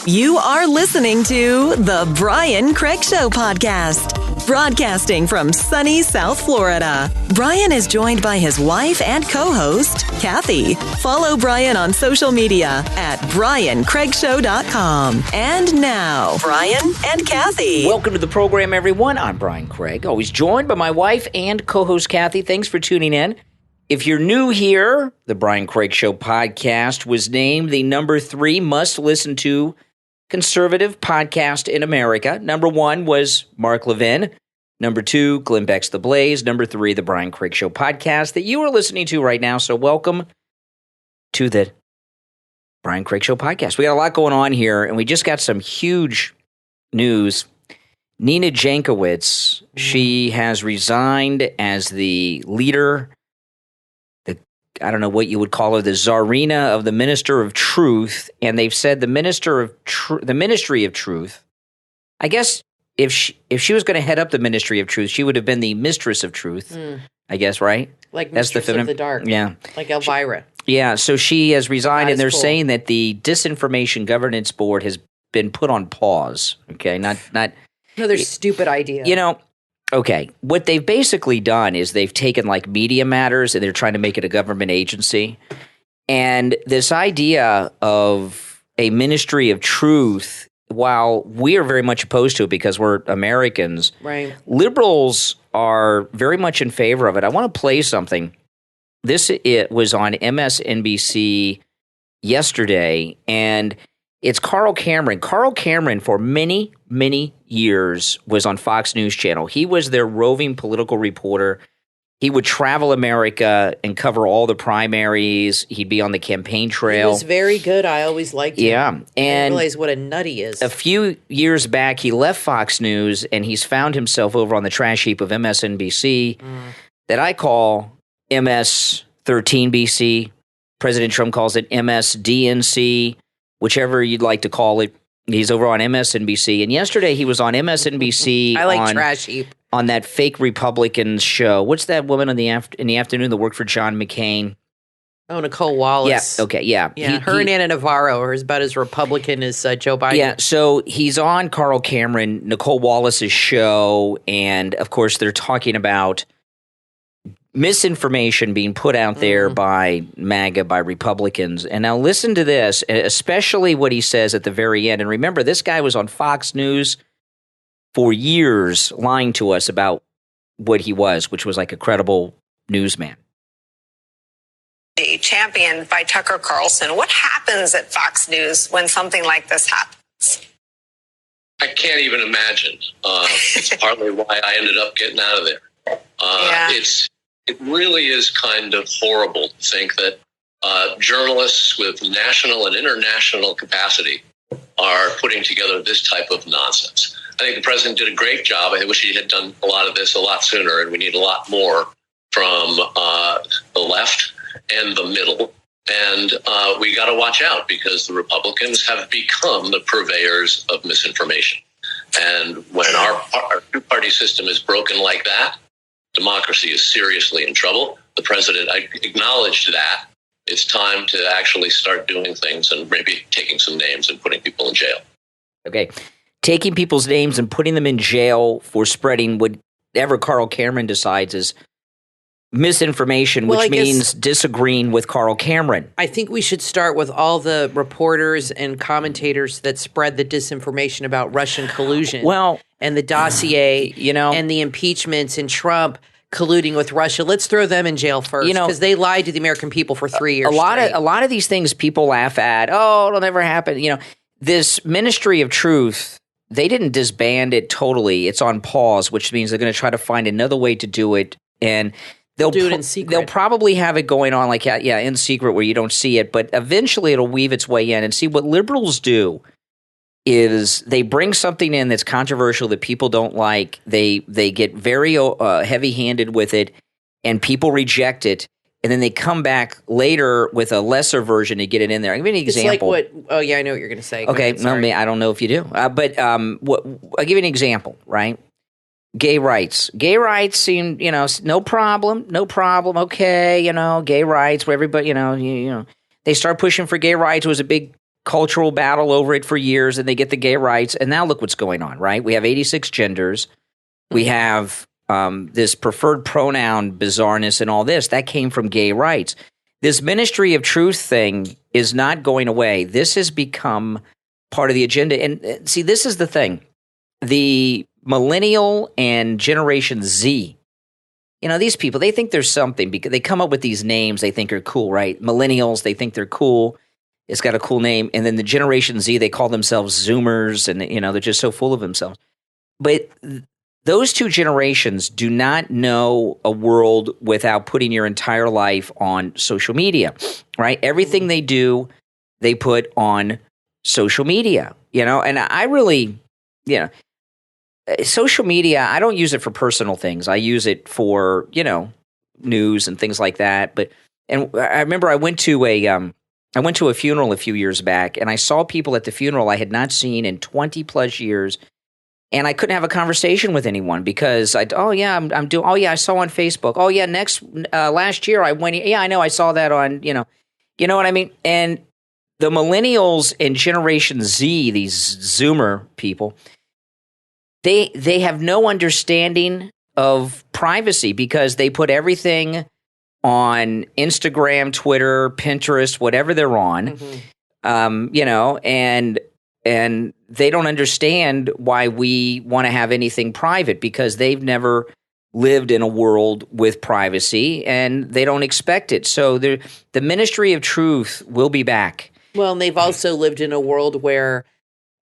You are listening to The Brian Craig Show podcast, broadcasting from sunny South Florida. Brian is joined by his wife and co-host, Kathy. Follow Brian on social media at BrianCraigShow.com. And now, Brian and Kathy. Welcome to the program, everyone. I'm Brian Craig, always joined by my wife and co-host, Kathy. Thanks for tuning in. If you're new here, the Brian Craig Show podcast was named the number 3 must-listen-to conservative podcast in America. Number 1 was Mark Levin. Number 2, Glenn Beck's The Blaze. Number 3, the Brian Craig Show podcast that you are listening to right now. So welcome to the Brian Craig Show podcast. We got a lot going on here, and we just got some huge news. Nina Jankowicz, she has resigned as the leader, I don't know what you would call her, the czarina of the Minister of Truth, and they've said the Ministry of Truth. I guess if she was going to head up the Ministry of Truth, she would have been the Mistress of Truth. I guess, right? Like Mistress of the Dark. Yeah, like Elvira. So she has resigned, and they're cool. saying that the Disinformation Governance Board has been put on pause. Okay, not another stupid idea. You know. Okay, what they've basically done is they've taken like Media Matters and they're trying to make it a government agency. And this idea of a Ministry of Truth, while we are very much opposed to it because we're Americans, right? Liberals are very much in favor of it. I want to play something. It was on MSNBC yesterday, and it's Carl Cameron. Carl Cameron, for many, many years, was on Fox News Channel. He was their roving political reporter. He would travel America and cover all the primaries. He'd be on the campaign trail. He was very good. I always liked him. Yeah. And I didn't realize what a nut he is. A few years back, he left Fox News, and he's found himself over on the trash heap of MSNBC that I call MS-13BC. President Trump calls it MSDNC. Whichever you'd like to call it. He's over on MSNBC. And yesterday he was on MSNBC. I like Trash Heap. On that fake Republican show. What's that woman in the afternoon that worked for John McCain? Oh, Nicole Wallace. Yeah, okay, yeah. Her and Anna Navarro are about as Republican as Joe Biden. Yeah, so he's on Carl Cameron, Nicole Wallace's show, and of course they're talking about misinformation being put out there by MAGA, by Republicans. And now listen to this, especially what he says at the very end. And remember, this guy was on Fox News for years lying to us about what he was, which was like a credible newsman. Championed by Tucker Carlson. What happens at Fox News when something like this happens? I can't even imagine. It's partly why I ended up getting out of there. It really is kind of horrible to think that journalists with national and international capacity are putting together this type of nonsense. I think the president did a great job. I wish he had done a lot of this a lot sooner, and we need a lot more from the left and the middle. And we got to watch out because the Republicans have become the purveyors of misinformation. And when our two-party system is broken like that, democracy is seriously in trouble. The president acknowledged that. It's time to actually start doing things and maybe taking some names and putting people in jail. Okay. Taking people's names and putting them in jail for spreading whatever Carl Cameron decides is misinformation, which means disagreeing with Carl Cameron. I think we should start with all the reporters and commentators that spread the disinformation about Russian collusion. And the dossier, and the impeachments and Trump colluding with Russia. Let's throw them in jail first because they lied to the American people for 3 years. A lot of these things people laugh at. Oh, it'll never happen. This Ministry of Truth, they didn't disband it totally. It's on pause, which means they're going to try to find another way to do it, and they'll do it in secret. They'll probably have it going on in secret where you don't see it, but eventually it'll weave its way in. And see, what liberals do is they bring something in that's controversial that people don't like. They get very heavy-handed with it, and people reject it. And then they come back later with a lesser version to get it in there. I'll give you an example. It's like I know what you're going to say. Okay, I don't know if you do. But I'll give you an example, right? Gay rights. Gay rights seem, no problem. Okay, gay rights where everybody, they start pushing for gay rights. It was a big cultural battle over it for years, and they get the gay rights. And now look what's going on, right? We have 86 genders. We have this preferred pronoun bizarreness and all this. That came from gay rights. This Ministry of Truth thing is not going away. This has become part of the agenda. And see, this is the thing. The millennial and Generation Z, these people, they think there's something because they come up with these names they think are cool, right? Millennials, they think they're cool. It's got a cool name. And then the Generation Z, they call themselves Zoomers, and, they're just so full of themselves. But those two generations do not know a world without putting your entire life on social media, right? Everything they do, they put on social media, and I really, social media, I don't use it for personal things. I use it for, news and things like that. And I remember I went to a funeral a few years back, and I saw people at the funeral I had not seen in 20 plus years. And I couldn't have a conversation with anyone because I saw on Facebook. Oh yeah, last year I went. Yeah, I know, I saw that on, you know what I mean? And the millennials and Generation Z, these Zoomer people, they have no understanding of privacy because they put everything on Instagram, Twitter, Pinterest, whatever they're on, and they don't understand why we want to have anything private because they've never lived in a world with privacy and they don't expect it. So the Ministry of Truth will be back. Well, and they've also lived in a world where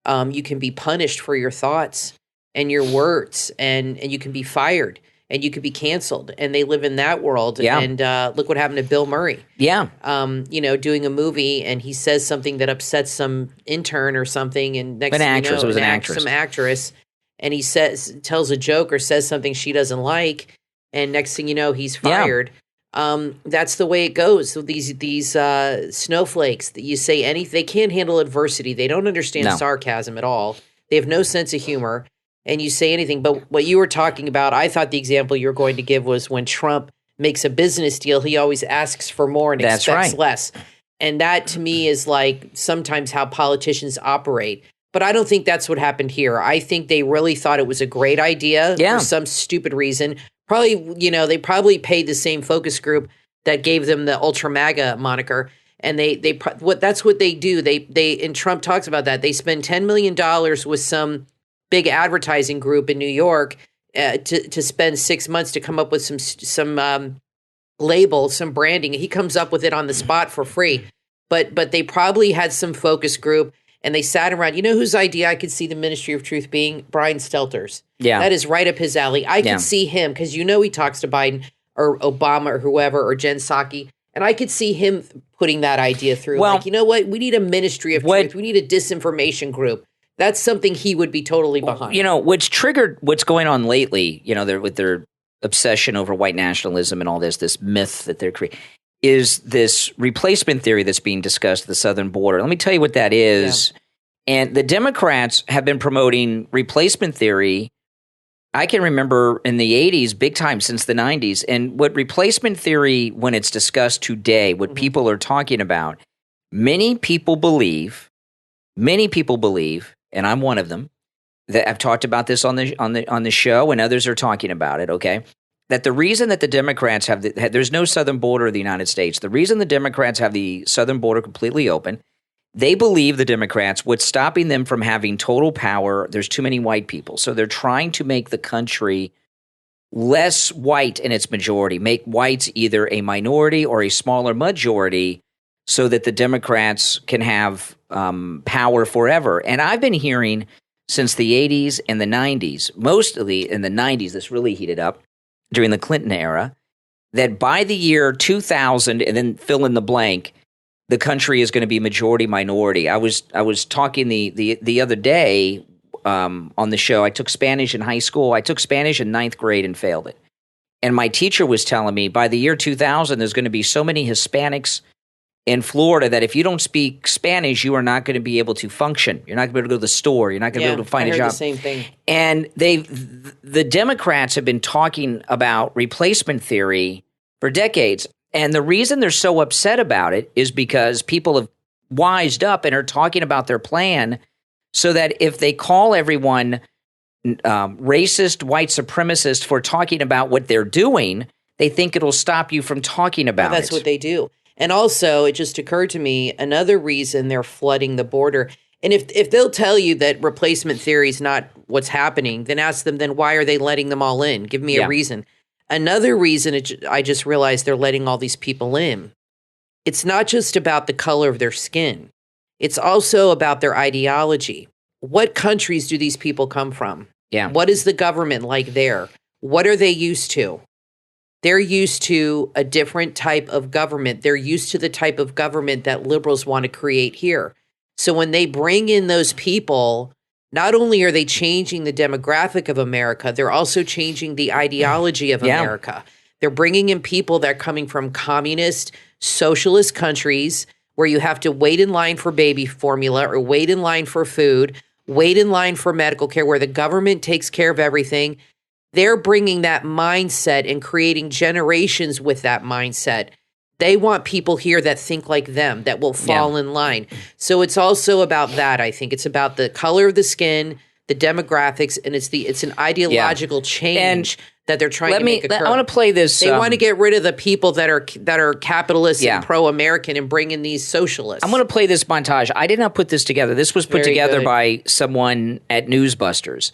you can be punished for your thoughts and your words, and you can be fired and you could be canceled. And they live in that world. Yeah. And look what happened to Bill Murray. Yeah. Doing a movie, and he says something that upsets some intern or something, and next an actress. It was an actress. Some actress, and he tells a joke or says something she doesn't like, and next thing you know, he's fired. Yeah. That's the way it goes. So these snowflakes that you say anything, they can't handle adversity. They don't understand sarcasm at all. They have no sense of humor. And you say anything. But what you were talking about, I thought the example you were going to give was when Trump makes a business deal, he always asks for more and expects less. And that to me is like sometimes how politicians operate. But I don't think that's what happened here. I think they really thought it was a great idea for some stupid reason. Probably, they probably paid the same focus group that gave them the Ultra MAGA moniker. And that's what they do. They and Trump talks about that. They spend $10 million with some big advertising group in New York to spend 6 months to come up with some label, some branding. He comes up with it on the spot for free. But they probably had some focus group, and they sat around. You know whose idea I could see the Ministry of Truth being? Brian Stelter's. Yeah. That is right up his alley. I could see him, because he talks to Biden or Obama or whoever or Jen Psaki, and I could see him putting that idea through. Well, like, you know what? We need a Ministry of Truth. We need a disinformation group. That's something he would be totally behind. What's triggered what's going on lately, with their obsession over white nationalism and all this myth that they're creating, is this replacement theory that's being discussed at the southern border. Let me tell you what that is. Yeah. And the Democrats have been promoting replacement theory, I can remember in the 80s, big time since the 90s. And what replacement theory, when it's discussed today, what people are talking about, many people believe, and I'm one of them, that I've talked about this on the show, and others are talking about it, okay? That the reason that the Democrats there's no southern border of the United States. The reason the Democrats have the southern border completely open, they believe, the Democrats, what's stopping them from having total power, there's too many white people. So they're trying to make the country less white in its majority, make whites either a minority or a smaller majority, so that the Democrats can have power forever. And I've been hearing since the 80s and the 90s, mostly in the 90s, this really heated up during the Clinton era, that by the year 2000, and then fill in the blank, the country is going to be majority minority. I was talking the other day on the show. I took Spanish in high school. I took Spanish in 9th grade and failed it. And my teacher was telling me by the year 2000, there's going to be so many Hispanics in Florida that if you don't speak Spanish, you are not going to be able to function. You're not going to be able to go to the store. You're not going to be able to find a job. The same thing. And the Democrats have been talking about replacement theory for decades. And the reason they're so upset about it is because people have wised up and are talking about their plan so that if they call everyone racist, white supremacist for talking about what they're doing, they think it'll stop you from talking about That's what they do. And also, it just occurred to me, another reason they're flooding the border. And if they'll tell you that replacement theory is not what's happening, then ask them, then why are they letting them all in? Give me a reason. Another reason I just realized they're letting all these people in. It's not just about the color of their skin. It's also about their ideology. What countries do these people come from? Yeah. What is the government like there? What are they used to? They're used to a different type of government. They're used to the type of government that liberals want to create here. So when they bring in those people, not only are they changing the demographic of America, they're also changing the ideology of America. They're bringing in people that are coming from communist, socialist countries where you have to wait in line for baby formula or wait in line for food, wait in line for medical care, where the government takes care of everything. They're bringing that mindset and creating generations with that mindset. They want people here that think like them, that will fall in line. So it's also about that, I think. It's about the color of the skin, the demographics, and it's an ideological change that they're trying to make occur. I want to play this. They want to get rid of the people that are capitalists and pro-American and bring in these socialists. I'm going to play this montage. I did not put this together. This was put together by someone at Newsbusters,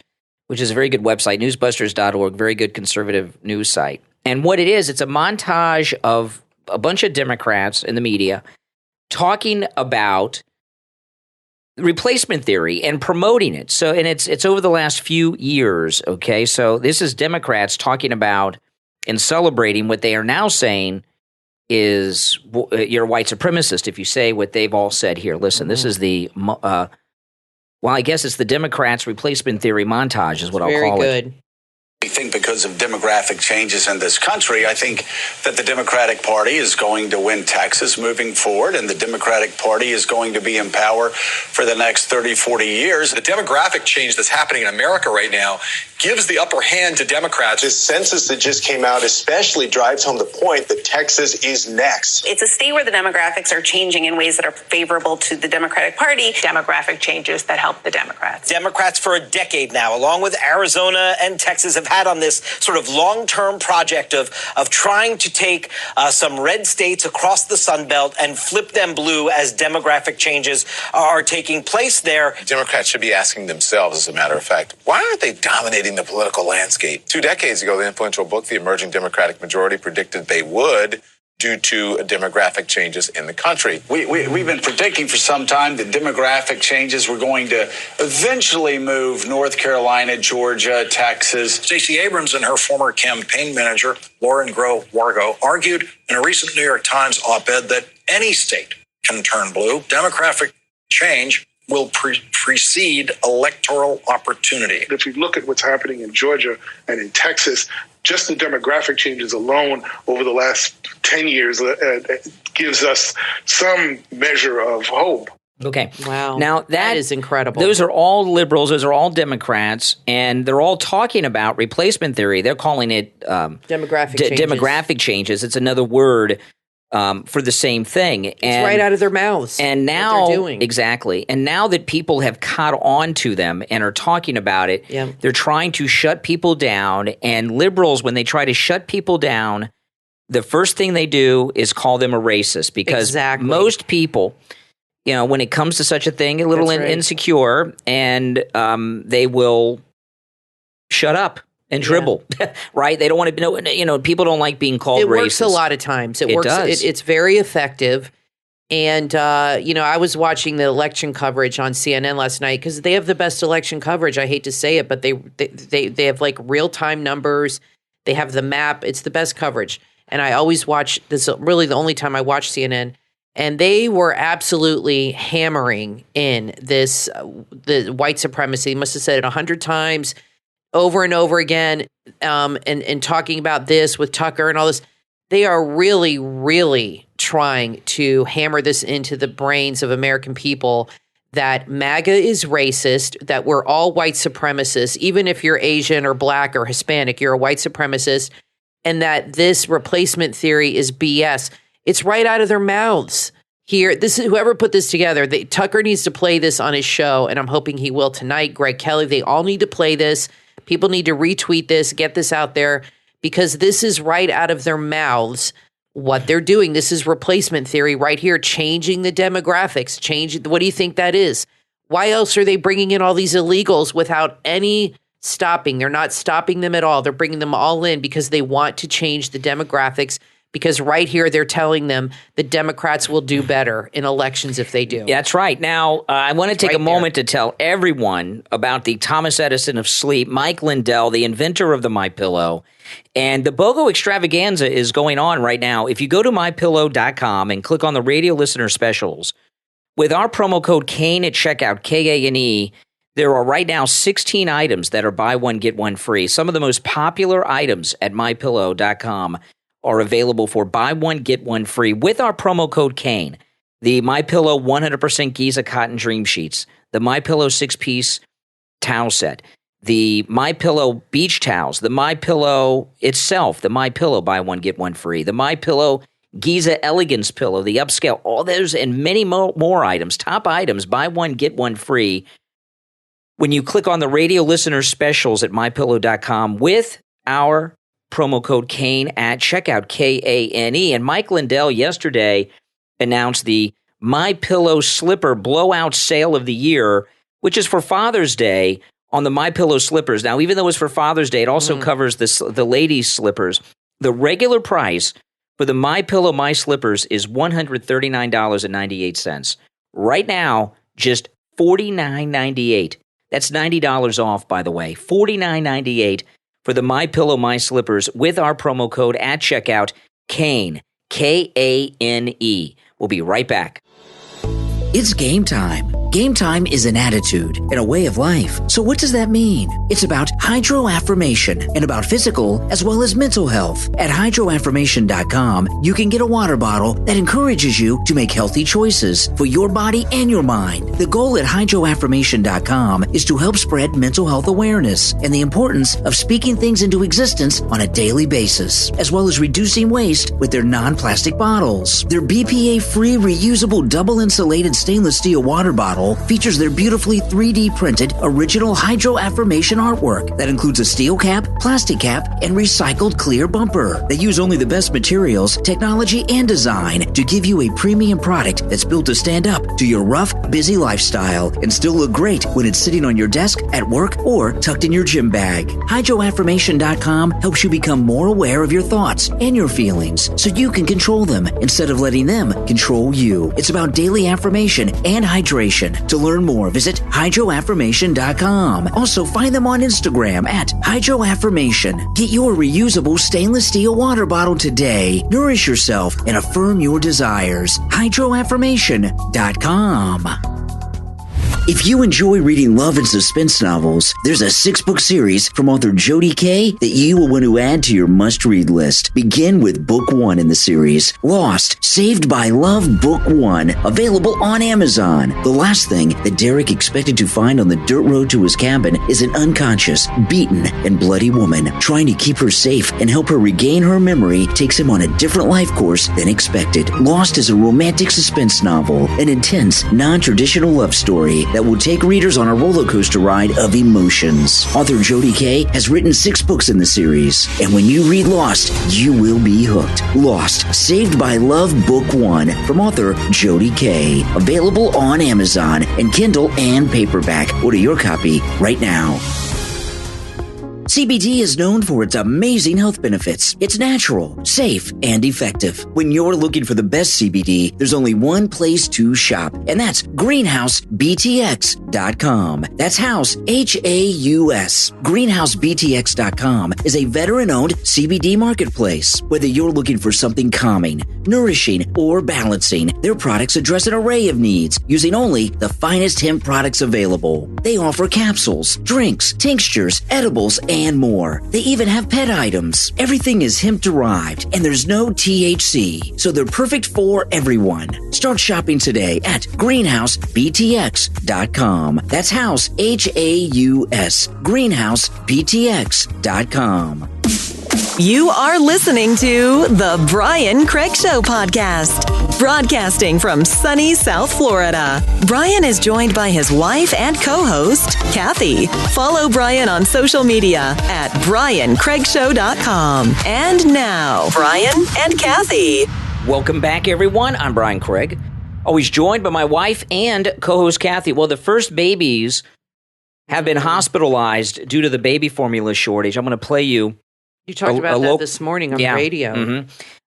which is a very good website, newsbusters.org, very good conservative news site. And what it is, it's a montage of a bunch of Democrats in the media talking about replacement theory and promoting it. So, and it's over the last few years, okay? So this is Democrats talking about and celebrating what they are now saying is you're a white supremacist if you say what they've all said here. Listen, this is the, well, I guess it's the Democrats' replacement theory montage is what I'll call it. Very good. I think because of demographic changes in this country, I think that the Democratic Party is going to win Texas moving forward, and the Democratic Party is going to be in power for the next 30, 40 years. The demographic change that's happening in America right now gives the upper hand to Democrats. This census that just came out especially drives home the point that Texas is next. It's a state where the demographics are changing in ways that are favorable to the Democratic Party. Demographic changes that help the Democrats. Democrats for a decade now, along with Arizona and Texas, have had on this sort of long-term project of trying to take some red states across the Sun Belt and flip them blue as demographic changes are taking place there. Democrats should be asking themselves, as a matter of fact, why aren't they dominating the political landscape? 2 decades ago, the influential book, The Emerging Democratic Majority, predicted they would due to demographic changes in the country. We've been predicting for some time that demographic changes were going to eventually move North Carolina, Georgia, Texas. Stacey Abrams and her former campaign manager, Lauren Groh-Wargo, argued in a recent New York Times op-ed that any state can turn blue. Demographic change will precede electoral opportunity. If you look at what's happening in Georgia and in Texas, just the demographic changes alone over the last 10 years gives us some measure of hope. Okay. Wow. Now that is incredible. Those are all liberals. Those are all Democrats, and they're all talking about replacement theory. They're calling it demographic changes. It's another word for the same thing. It's right out of their mouths. And now, what they're doing. Exactly. And now that people have caught on to them and are talking about it, they're trying to shut people down. And liberals, when they try to shut people down, the first thing they do is call them a racist, because most people, you know, when it comes to such a thing, a little insecure, and they will shut up and dribble, right? They don't want to know, you know, people don't like being called racist. It works a lot of times. It works. Does. It's very effective. And, you know, I was watching the election coverage on CNN last night because they have the best election coverage. I hate to say it, but they have like real-time numbers. They have the map. It's the best coverage. And I always watch this, really the only time I watch CNN. And they were absolutely hammering in this, the white supremacy. They must have said it 100 times. Over and over again, and talking about this with Tucker and all this. They are really, really trying to hammer this into the brains of American people that MAGA is racist, that we're all white supremacists. Even if you're Asian or black or Hispanic, you're a white supremacist, and that this replacement theory is BS. It's right out of their mouths. here. This is whoever put this together. Tucker needs to play this on his show, and I'm hoping he will tonight. Greg Kelly, they all need to play this. People need to retweet this, get this out there, because this is right out of their mouths what they're doing. This is replacement theory right here, changing the demographics. What do you think that is? Why else are they bringing in all these illegals without any stopping? They're not stopping them at all. They're bringing them all in because they want to change the demographics, because right here they're telling them the Democrats will do better in elections if they do. Yeah, that's right. Now, I want to take a moment to tell everyone about the Thomas Edison of sleep, Mike Lindell, the inventor of the MyPillow. And the BOGO extravaganza is going on right now. If you go to MyPillow.com and click on the radio listener specials, with our promo code KANE at checkout, KANE, there are right now 16 items that are buy one, get one free. Some of the most popular items at MyPillow.com are available for buy one, get one free with our promo code KANE. The MyPillow 100% Giza Cotton Dream Sheets, the MyPillow 6-piece towel set, the MyPillow beach towels, the MyPillow itself, the MyPillow buy one, get one free, the MyPillow Giza Elegance Pillow, the upscale, all those and many more items, top items, buy one, get one free. When you click on the radio listener specials at MyPillow.com with our promo code KANE at checkout, KANE. And Mike Lindell yesterday announced the MyPillow Slipper Blowout Sale of the Year, which is for Father's Day on the MyPillow slippers. Now, even though it's for Father's Day, it also covers the ladies' slippers. The regular price for the MyPillow My Slippers is $139.98. Right now, just $49.98. That's $90 off, by the way. $49.98 for the MyPillow My Slippers with our promo code at checkout, KANE, KANE. We'll be right back. It's game time. Game time is an attitude and a way of life. So what does that mean? It's about hydroaffirmation and about physical as well as mental health. At hydroaffirmation.com, you can get a water bottle that encourages you to make healthy choices for your body and your mind. The goal at hydroaffirmation.com is to help spread mental health awareness and the importance of speaking things into existence on a daily basis, as well as reducing waste with their non-plastic bottles. Their BPA-free reusable double insulated stainless steel water bottle features their beautifully 3D printed original hydro affirmation artwork that includes a steel cap, plastic cap, and recycled clear bumper. They use only the best materials, technology, and design to give you a premium product that's built to stand up to your rough, busy lifestyle and still look great when it's sitting on your desk, at work, or tucked in your gym bag. Hydroaffirmation.com helps you become more aware of your thoughts and your feelings so you can control them instead of letting them control you. It's about daily affirmation and hydration. To learn more, visit hydroaffirmation.com. Also, find them on Instagram at hydroaffirmation. Get your reusable stainless steel water bottle today. Nourish yourself and affirm your desires. hydroaffirmation.com. If you enjoy reading love and suspense novels, there's a 6-book series from author Jodi Kay that you will want to add to your must-read list. Begin with Book 1 in the series, Lost, Saved by Love Book 1, available on Amazon. The last thing that Derek expected to find on the dirt road to his cabin is an unconscious, beaten, and bloody woman. Trying to keep her safe and help her regain her memory takes him on a different life course than expected. Lost is a romantic suspense novel, an intense, non-traditional love story that will take readers on a roller coaster ride of emotions. Author Jodi Kay has written 6 books in the series, and when you read Lost, you will be hooked. Lost, Saved by Love Book 1 from author Jodi Kay. Available on Amazon and Kindle and paperback. Order your copy right now. CBD is known for its amazing health benefits. It's natural, safe, and effective. When you're looking for the best CBD, there's only one place to shop, and that's GreenhouseBTX.com. That's house, H-A-U-S. GreenhouseBTX.com is a veteran-owned CBD marketplace. Whether you're looking for something calming, nourishing, or balancing, their products address an array of needs using only the finest hemp products available. They offer capsules, drinks, tinctures, edibles, and more. They even have pet items. Everything is hemp-derived, and there's no THC, so they're perfect for everyone. Start shopping today at GreenhouseBTX.com. That's house, H-A-U-S. GreenhouseBTX.com. You are listening to The Brian Craig Show podcast. Broadcasting from sunny South Florida, Brian is joined by his wife and co-host, Kathy. Follow Brian on social media at BrianCraigShow.com. And now, Brian and Kathy. Welcome back, everyone. I'm Brian Craig. Always joined by my wife and co-host, Kathy. Well, the first babies have been hospitalized due to the baby formula shortage. I'm going to play you. You talked about that this morning on radio. Mm-hmm.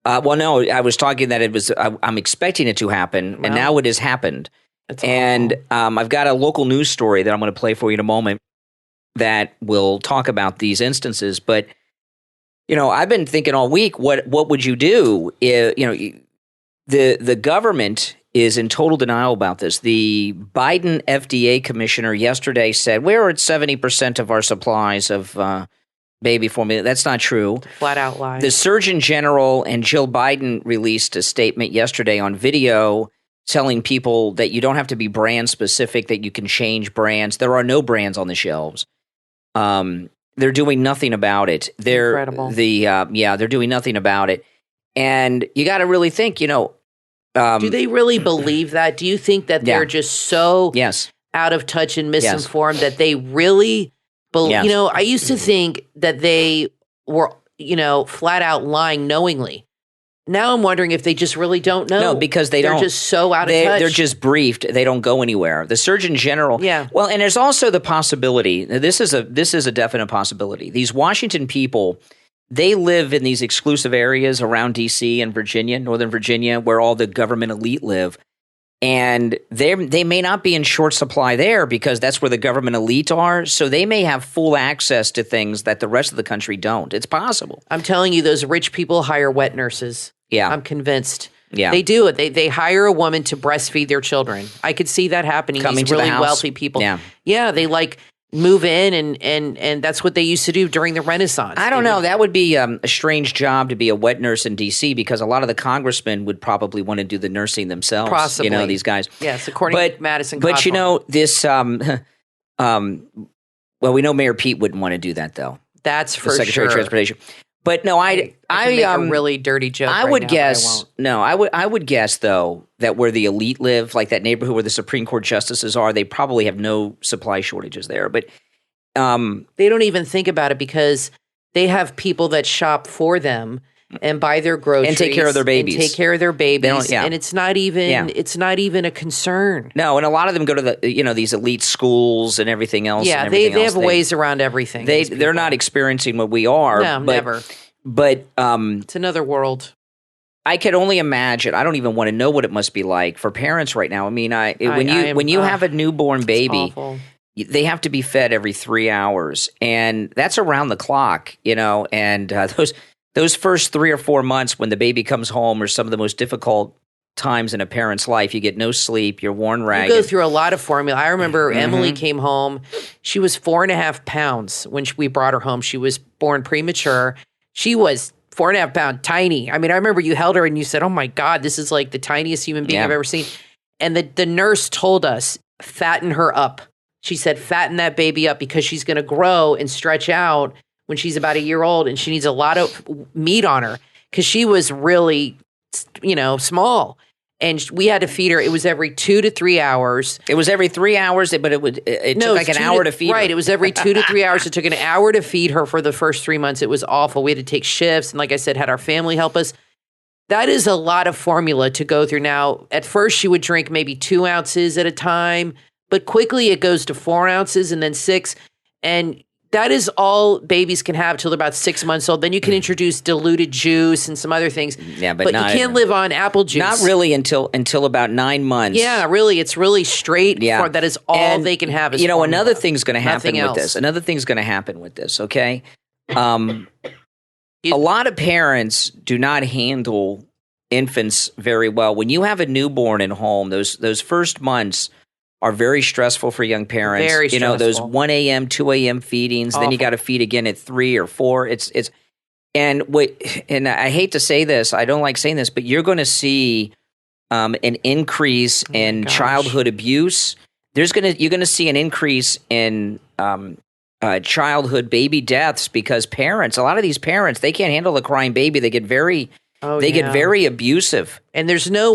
Well, no, I was talking that it was. I'm expecting it to happen, and now it has happened. And I've got a local news story that I'm going to play for you in a moment that will talk about these instances. But I've been thinking all week, what would you do if the government is in total denial about this. The Biden FDA commissioner yesterday said we're at 70% of our supplies of baby formula. That's not true. Flat out lie. The Surgeon General and Jill Biden released a statement yesterday on video telling people that you don't have to be brand specific, that you can change brands. There are no brands on the shelves. They're doing nothing about it. Incredible. They're doing nothing about it. And you got to really think, do they really believe that? Do you think that they're just so out of touch and misinformed that they really believe? I used to think that they were, flat out lying knowingly. Now I'm wondering if they just really don't know. No, because they're just so out of touch. They're just briefed. They don't go anywhere. The Surgeon General. Yeah. Well, and there's also the possibility. This is a definite possibility. These Washington people, they live in these exclusive areas around D.C. and Virginia, Northern Virginia, where all the government elite live. And they may not be in short supply there because that's where the government elite are. So they may have full access to things that the rest of the country don't. It's possible. I'm telling you, those rich people hire wet nurses. Yeah. I'm convinced. Yeah. They do it. They hire a woman to breastfeed their children. I could see that happening. Coming These to the really house. wealthy people. Yeah. They move in and that's what they used to do during the Renaissance. I don't know. That would be a strange job to be a wet nurse in D.C. because a lot of the congressmen would probably want to do the nursing themselves. Possibly. These guys. Yes, according to Madison Cawthorn. But this, well, we know Mayor Pete wouldn't want to do that, though. That's for sure. The Secretary of Transportation. But no, I make a really dirty joke. I would guess. I would guess though that where the elite live, like that neighborhood where the Supreme Court justices are, they probably have no supply shortages there. But they don't even think about it because they have people that shop for them and buy their groceries and take care of their babies. And it's not even a concern. No, and a lot of them go to the these elite schools and everything else. Yeah, and they have ways around everything. They're not experiencing what we are. No, never. But it's another world. I could only imagine. I don't even want to know what it must be like for parents right now. I mean, when you have a newborn baby, they have to be fed every 3 hours, and that's around the clock. And those first 3 or 4 months when the baby comes home are some of the most difficult times in a parent's life. You get no sleep. You're worn ragged. You go through a lot of formula. I remember Emily came home. She was 4.5 pounds when we brought her home. She was born premature. She was 4.5 pounds, tiny. I mean, I remember you held her and you said, "Oh my God, this is like the tiniest human being I've ever seen." And the nurse told us, fatten her up. She said, fatten that baby up because she's going to grow and stretch out when she's about a year old, and she needs a lot of meat on her because she was really, small. And we had to feed her. It was every 2 to 3 hours. It was every 3 hours, but it took like an hour to feed her. Right. It was every 2 to 3 hours. It took an hour to feed her for the first 3 months. It was awful. We had to take shifts. And like I said, had our family help us. That is a lot of formula to go through. Now, at first, she would drink maybe 2 ounces at a time, but quickly it goes to 4 ounces and then 6. And that is all babies can have till they're about 6 months old. Then you can introduce diluted juice and some other things. Yeah, but you can't live on apple juice. Not really until about 9 months. Yeah, really, it's really straight. Yeah, that is all they can have. Is formula. Another thing's going to happen Nothing with else. this. Another thing's going to happen with this. Okay, a lot of parents do not handle infants very well. When you have a newborn at home, those first months are very stressful for young parents. Very stressful. Those 1 a.m., 2 a.m. feedings. Awful. Then you got to feed again at 3 or 4. And I hate to say this, I don't like saying this, but you're going to see an increase in childhood abuse. You're going to see an increase in childhood baby deaths because a lot of these parents, they can't handle the crying baby. They get very They get very abusive. And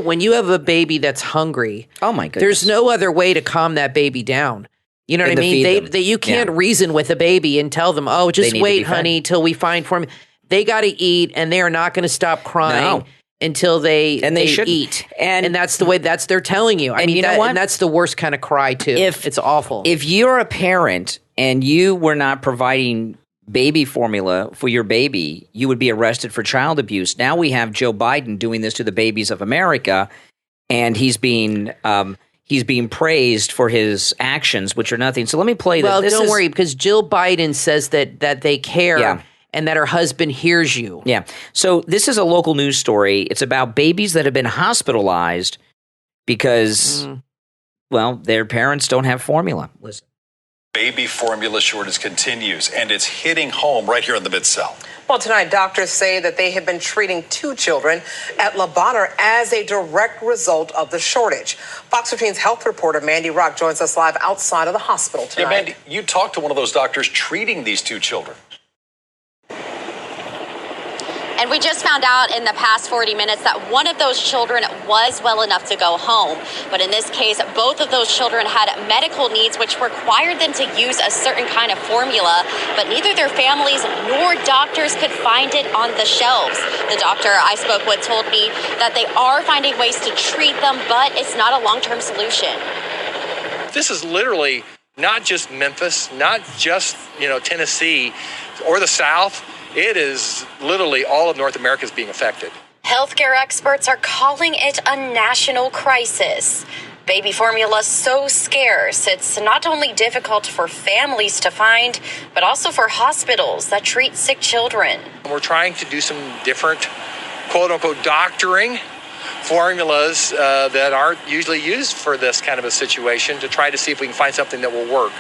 when you have a baby that's hungry, oh my goodness, there's no other way to calm that baby down. You know what I mean? You can't reason with a baby and tell them, oh, just wait, honey, till we find formula. They got to eat, and they are not going to stop crying until they eat. And that's the way they're telling you. I mean, and that's the worst kind of cry, too. It's awful. If you're a parent and you were not providing baby formula for your baby, you would be arrested for child abuse. Now we have Joe Biden doing this to the babies of America, and he's being praised for his actions, which are nothing. So let me play this. Well, don't worry, because Jill Biden says that they care and that her husband hears you. Yeah. So this is a local news story. It's about babies that have been hospitalized because, their parents don't have formula. Listen. Baby formula shortage continues, and it's hitting home right here in the Mid-South. Well, tonight, doctors say that they have been treating 2 children at Le Bonheur as a direct result of the shortage. Fox 15's health reporter Mandy Rock joins us live outside of the hospital tonight. Yeah, Mandy, you talked to one of those doctors treating these 2 children. And we just found out in the past 40 minutes that one of those children was well enough to go home. But in this case, both of those children had medical needs which required them to use a certain kind of formula, but neither their families nor doctors could find it on the shelves. The doctor I spoke with told me that they are finding ways to treat them, but it's not a long-term solution. This is literally not just Memphis, not just, Tennessee or the South. It is literally all of North America is being affected. Healthcare experts are calling it a national crisis. Baby formula so scarce, it's not only difficult for families to find, but also for hospitals that treat sick children. We're trying to do some different, quote-unquote, doctoring formulas that aren't usually used for this kind of a situation to try to see if we can find something that will work.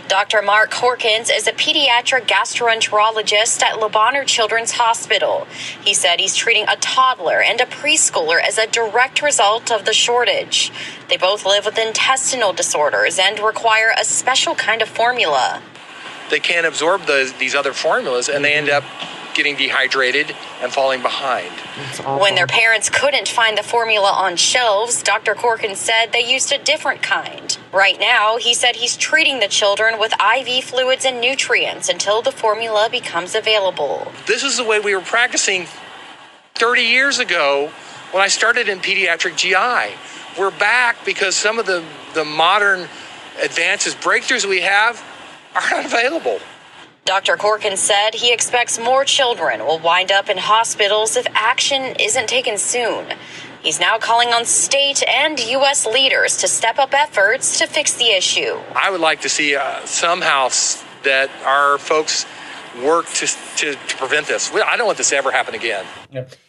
Dr. Mark Horkins is a pediatric gastroenterologist at Le Bonheur Children's Hospital. He said he's treating a toddler and a preschooler as a direct result of the shortage. They both live with intestinal disorders and require a special kind of formula. They can't absorb these other formulas, and they end up getting dehydrated and falling behind. When their parents couldn't find the formula on shelves, Dr. Corkin said they used a different kind. Right now, he said he's treating the children with IV fluids and nutrients until the formula becomes available. This is the way we were practicing 30 years ago when I started in pediatric GI. We're back because some of the modern advances, breakthroughs we have are not available. Dr. Corkin said he expects more children will wind up in hospitals if action isn't taken soon. He's now calling on state and U.S. leaders to step up efforts to fix the issue. I would like to see somehow that our folks work to prevent this. I don't want this to ever happen again.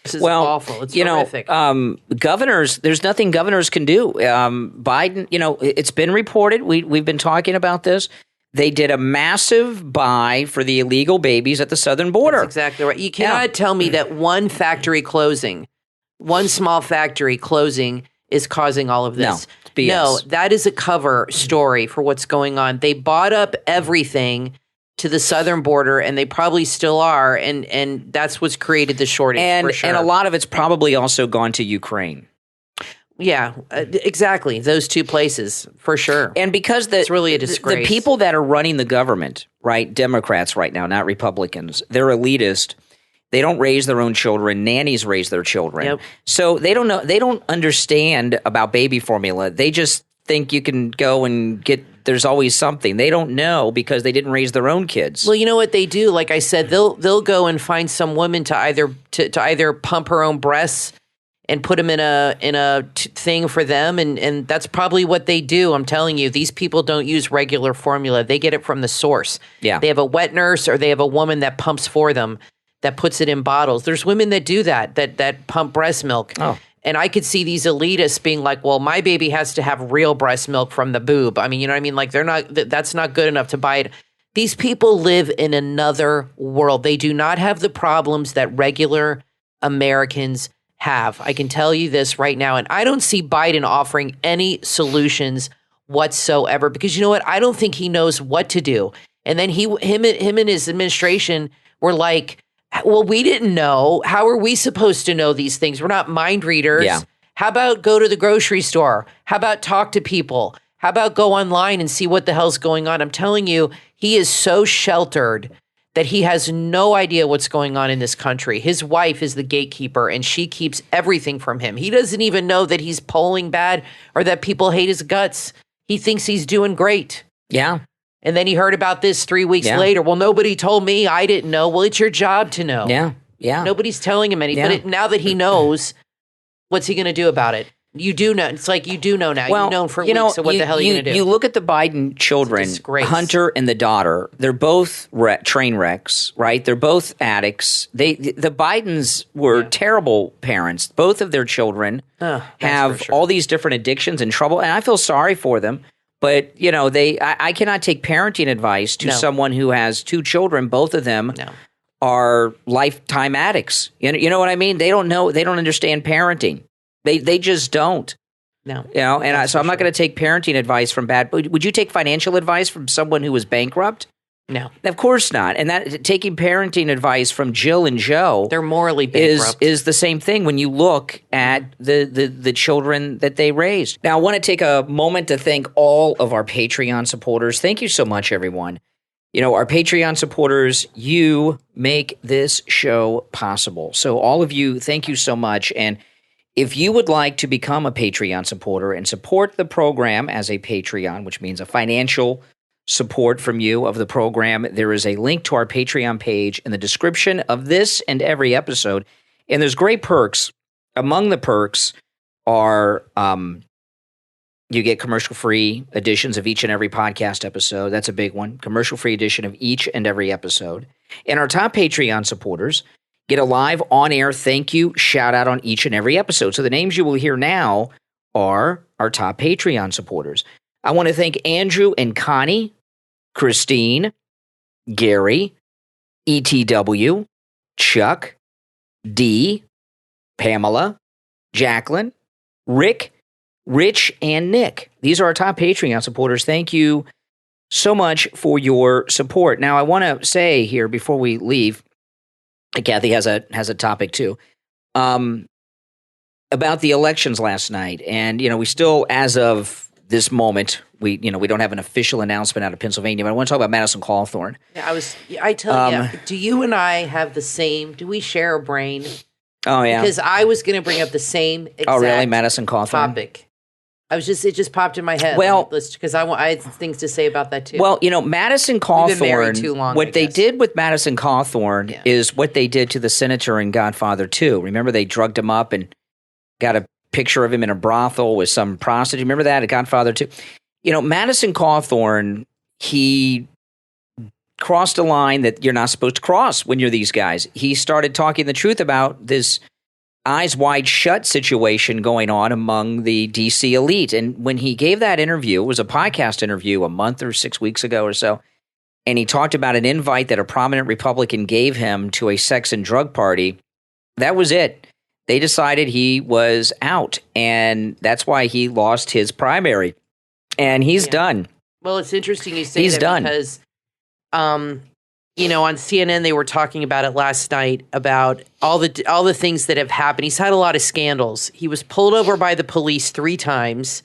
This is awful. It's horrific. Governors, there's nothing governors can do. Biden, it's been reported. We've been talking about this. They did a massive buy for the illegal babies at the southern border. That's exactly right. You cannot tell me that one small factory closing is causing all of this. No, that is a cover story for what's going on. They bought up everything to the southern border, and they probably still are, and that's what's created the shortage, for sure. And a lot of it's probably also gone to Ukraine. Yeah, exactly. Those 2 places, for sure. And because it's really a disgrace. The people that are running the government, right, Democrats right now, not Republicans, they're elitist. They don't raise their own children. Nannies raise their children. Yep. So they don't know. They don't understand about baby formula. They just think you can go and there's always something. They don't know because they didn't raise their own kids. Well, you know what they do? Like I said, they'll go and find some woman to either pump her own breasts and put them in a thing for them, and that's probably what they do. I'm telling you, these people don't use regular formula. They get it from the source. Yeah. They have a wet nurse, or they have a woman that pumps for them, that puts it in bottles. There's women that do that pump breast milk. Oh. And I could see these elitists being like, well, my baby has to have real breast milk from the boob. I mean, you know what I mean? Like, that's not good enough to buy it. These people live in another world. They do not have the problems that regular Americans have. I can tell you this right now. And I don't see Biden offering any solutions whatsoever, because you know what? I don't think he knows what to do. And then him and his administration were like Well, we didn't know. How are we supposed to know these things? We're not mind readers. Yeah. How about go to the grocery store? How about talk to people? How about go online and see what the hell's going on? I'm telling you, he is so sheltered that he has no idea what's going on in this country. His wife is the gatekeeper, and she keeps everything from him. He doesn't even know that he's polling bad or that people hate his guts. He thinks he's doing great. Yeah. And then he heard about this 3 weeks later. Well, nobody told me. I didn't know. Well, it's your job to know. Yeah. Yeah. Nobody's telling him anything. Yeah. But now that he knows, what's he going to do about it? You do know. It's like you do know now. You've known for weeks. So what the hell are you going to do? You look at the Biden children, Hunter and the daughter. They're both train wrecks, right? They're both addicts. The Bidens were terrible parents. Both of their children have all these different addictions and trouble, and I feel sorry for them. But, I cannot take parenting advice to someone who has 2 children. Both of them are lifetime addicts. You know what I mean? They don't know. They don't understand parenting. They just don't. No. So I'm not going to take parenting advice from would you take financial advice from someone who was bankrupt? No. Of course not. And that taking parenting advice from Jill and Joe, they're morally bankrupt, is the same thing when you look at the children that they raised. Now, I want to take a moment to thank all of our Patreon supporters. Thank you so much, everyone. Our Patreon supporters, you make this show possible. So all of you, thank you so much. And if you would like to become a Patreon supporter and support the program as a Patreon, which means a financial support from you of the program, there is a link to our Patreon page in the description of this and every episode. And there's great perks. Among the perks are you get commercial-free editions of each and every podcast episode. That's a big one. Commercial-free edition of each and every episode. And our top Patreon supporters get a live on-air thank you shout-out on each and every episode. So the names you will hear now are our top Patreon supporters. I want to thank Andrew and Connie, Christine, Gary, ETW, Chuck, D, Pamela, Jacqueline, Rick, Rich, and Nick. These are our top Patreon supporters. Thank you so much for your support. Now, I want to say here before we leave, Kathy has a topic too, about the elections last night. And, we still, as of this moment, we don't have an official announcement out of Pennsylvania, but I want to talk about Madison Cawthorn. Yeah, I tell you, do you and I have the same, do we share a brain? Oh, yeah. Because I was going to bring up the same exact really? Madison Cawthorn? topic. It just popped in my head. Well, because I had things to say about that too. Well, Madison Cawthorn, we've been married too long, what they did with Madison Cawthorn is what they did to the senator in Godfather 2. Remember, they drugged him up and got a picture of him in a brothel with some prostitute. Remember that at Godfather 2? Madison Cawthorn, he crossed a line that you're not supposed to cross when you're these guys. He started talking the truth about this eyes wide shut situation going on among the DC elite. And when he gave that interview, it was a podcast interview a month or 6 weeks ago or so, and he talked about an invite that a prominent Republican gave him to a sex and drug party. That was it. They decided he was out, and that's why he lost his primary. And he's done. Well, it's interesting you say he's that done. Because, on CNN they were talking about it last night about all the things that have happened. He's had a lot of scandals. He was pulled over by the police 3 times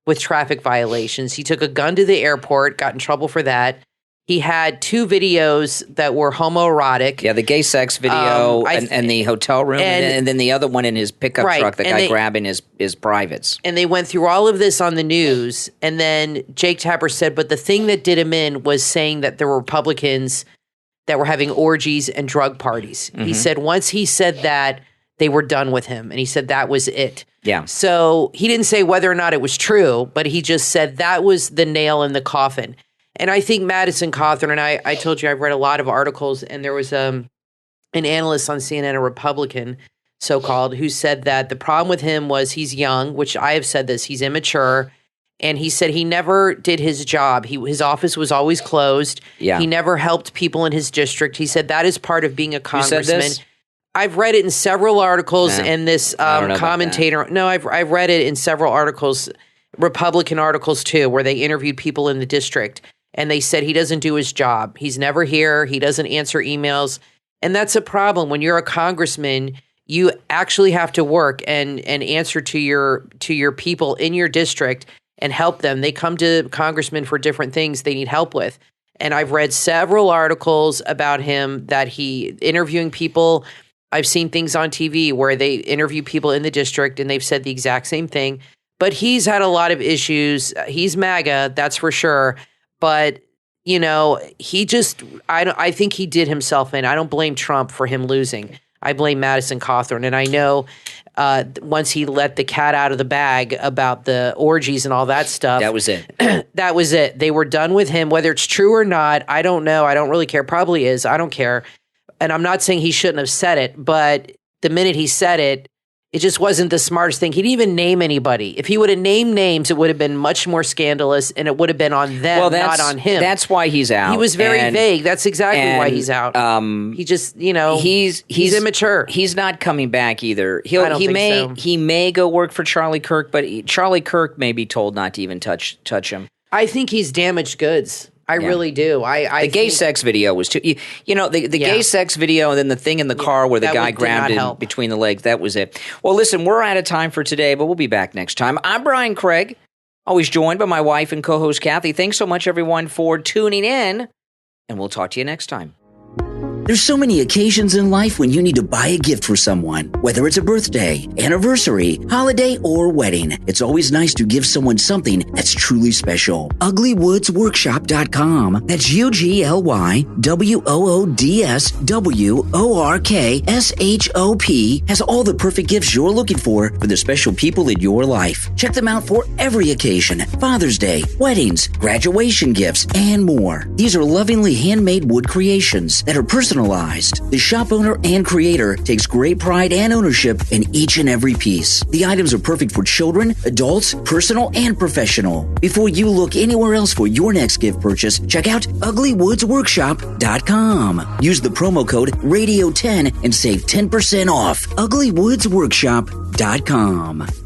with traffic violations. He took a gun to the airport, got in trouble for that. He had 2 videos that were homoerotic. Yeah, the gay sex video and the hotel room, and then the other one in his pickup truck, the guy grabbing his privates. And they went through all of this on the news, and then Jake Tapper said, but the thing that did him in was saying that there were Republicans that were having orgies and drug parties. Mm-hmm. He said once he said that, they were done with him, and he said that was it. Yeah. So he didn't say whether or not it was true, but he just said that was the nail in the coffin. And I think Madison Cawthorn, and I told you I've read a lot of articles, and there was an analyst on CNN, a Republican, so-called, who said that the problem with him was he's young, which I have said this, he's immature, and he said he never did his job. His office was always closed. Yeah. He never helped people in his district. He said that is part of being a congressman. You said this? I've read it in several articles, and this commentator, no, I've read it in several articles, Republican articles too, where they interviewed people in the district. And they said he doesn't do his job. He's never here. He doesn't answer emails. And that's a problem. When you're a congressman, you actually have to work and answer to your people in your district and help them. They come to congressmen for different things they need help with. And I've read several articles about him that he interviewing people. I've seen things on TV where they interview people in the district and they've said the exact same thing. But he's had a lot of issues. He's MAGA, that's for sure. But, you know, I think he did himself in. I don't blame Trump for him losing. I blame Madison Cawthorn. And I know once he let the cat out of the bag about the orgies and all that stuff. That was it. That was it. They were done with him. Whether it's true or not, I don't know. I don't really care. Probably is. I don't care. And I'm not saying he shouldn't have said it, but the minute he said it, it just wasn't the smartest thing. He didn't even name anybody. If he would have named names, it would have been much more scandalous, and it would have been on them, not on him. That's why he's out. He was very vague. That's exactly why he's out. He just, he's immature. He's not coming back either. He may go work for Charlie Kirk, but Charlie Kirk may be told not to even touch him. I think he's damaged goods. I really do. The gay sex video was too. The gay sex video, and then the thing in the car where the guy grabbed him between the legs. That was it. Well, listen, we're out of time for today, but we'll be back next time. I'm Brian Craig, always joined by my wife and co-host Kathy. Thanks so much, everyone, for tuning in, and we'll talk to you next time. There's so many occasions in life when you need to buy a gift for someone, whether it's a birthday, anniversary, holiday, or wedding. It's always nice to give someone something that's truly special. UglyWoodsWorkshop.com. That's UglyWoodsWorkshop has all the perfect gifts you're looking for the special people in your life. Check them out for every occasion: Father's Day, weddings, graduation gifts, and more. These are lovingly handmade wood creations that are personalized. The shop owner and creator takes great pride and ownership in each and every piece. The items are perfect for children, adults, personal, and professional. Before you look anywhere else for your next gift purchase, check out UglyWoodsWorkshop.com. Use the promo code Radio10 and save 10% off. UglyWoodsWorkshop.com.